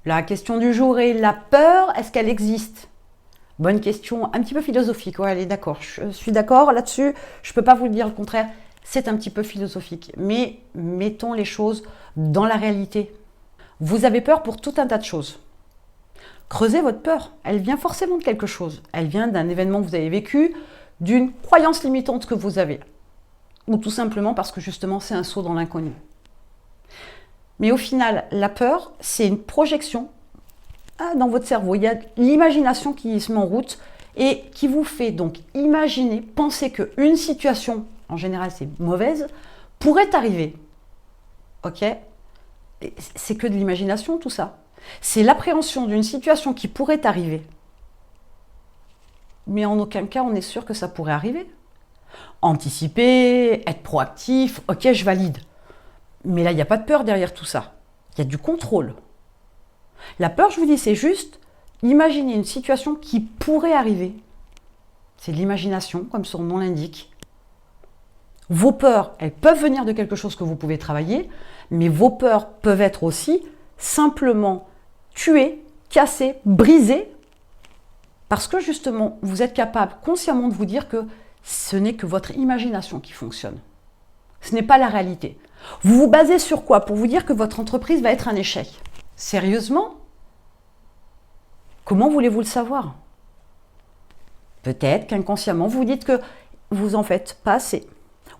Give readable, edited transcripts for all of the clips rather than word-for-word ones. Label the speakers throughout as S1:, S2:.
S1: La question du jour est la peur, est-ce qu'elle existe? Bonne question, un petit peu philosophique. Ouais, allez, d'accord, je suis d'accord là-dessus. Je ne peux pas vous le dire le contraire. C'est un petit peu philosophique. Mais mettons les choses dans la réalité. Vous avez peur pour tout un tas de choses. Creusez votre peur. Elle vient forcément de quelque chose. Elle vient d'un événement que vous avez vécu, d'une croyance limitante que vous avez. Ou tout simplement parce que justement, c'est un saut dans l'inconnu. Mais au final, la peur, c'est une projection dans votre cerveau. Il y a l'imagination qui se met en route et qui vous fait donc imaginer, penser qu'une situation, en général c'est mauvaise, pourrait arriver. Ok? C'est que de l'imagination tout ça. C'est l'appréhension d'une situation qui pourrait arriver. Mais en aucun cas on est sûr que ça pourrait arriver. Anticiper, être proactif, ok, je valide. Mais là, il n'y a pas de peur derrière tout ça. Il y a du contrôle. La peur, je vous dis, c'est juste imaginer une situation qui pourrait arriver. C'est de l'imagination, comme son nom l'indique. Vos peurs, elles peuvent venir de quelque chose que vous pouvez travailler, mais vos peurs peuvent être aussi simplement tuées, cassées, brisées, parce que justement, vous êtes capable consciemment de vous dire que ce n'est que votre imagination qui fonctionne. Ce n'est pas la réalité. Vous vous basez sur quoi pour vous dire que votre entreprise va être un échec? Sérieusement? Comment voulez-vous le savoir? Peut-être qu'inconsciemment, vous dites que vous en faites pas assez.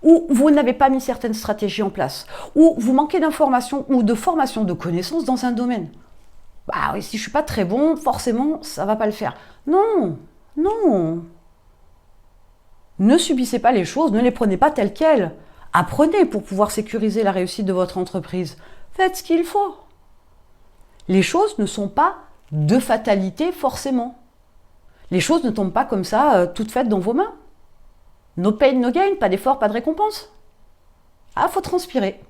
S1: Ou vous n'avez pas mis certaines stratégies en place. Ou vous manquez d'informations ou de formation, de connaissances dans un domaine. Bah oui, si je ne suis pas très bon, forcément, ça ne va pas le faire. Non, non. Ne subissez pas les choses, ne les prenez pas telles quelles. Apprenez pour pouvoir sécuriser la réussite de votre entreprise. Faites ce qu'il faut. Les choses ne sont pas de fatalité forcément. Les choses ne tombent pas comme ça, toutes faites dans vos mains. No pain, no gain, pas d'effort, pas de récompense. Ah, faut transpirer.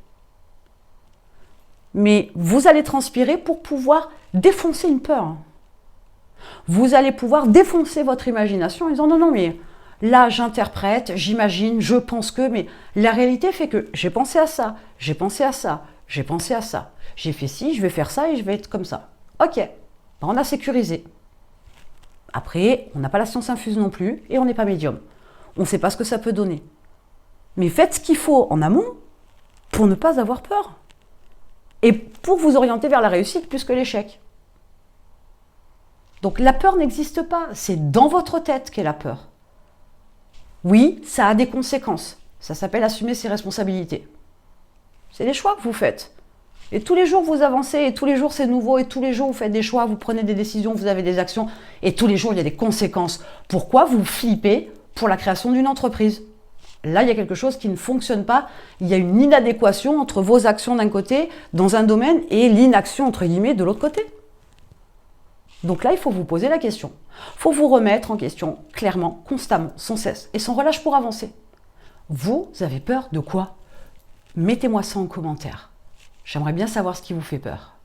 S1: Mais vous allez transpirer pour pouvoir défoncer une peur. Vous allez pouvoir défoncer votre imagination en disant non, non, mais là, j'interprète, j'imagine, je pense que, mais la réalité fait que j'ai pensé à ça, j'ai pensé à ça, j'ai pensé à ça, j'ai fait ci, je vais faire ça et je vais être comme ça. Ok, on a sécurisé. Après, on n'a pas la science infuse non plus et on n'est pas médium. On ne sait pas ce que ça peut donner. Mais faites ce qu'il faut en amont pour ne pas avoir peur. Et pour vous orienter vers la réussite plus que l'échec. Donc la peur n'existe pas, c'est dans votre tête qu'est la peur. Oui, ça a des conséquences. Ça s'appelle assumer ses responsabilités. C'est des choix que vous faites. Et tous les jours, vous avancez, et tous les jours, c'est nouveau, et tous les jours, vous faites des choix, vous prenez des décisions, vous avez des actions, et tous les jours, il y a des conséquences. Pourquoi vous flippez pour la création d'une entreprise? Là, il y a quelque chose qui ne fonctionne pas. Il y a une inadéquation entre vos actions d'un côté, dans un domaine, et l'inaction, entre guillemets, de l'autre côté. Donc là, il faut vous poser la question. Il faut vous remettre en question clairement, constamment, sans cesse et sans relâche pour avancer. Vous avez peur de quoi? Mettez-moi ça en commentaire. J'aimerais bien savoir ce qui vous fait peur.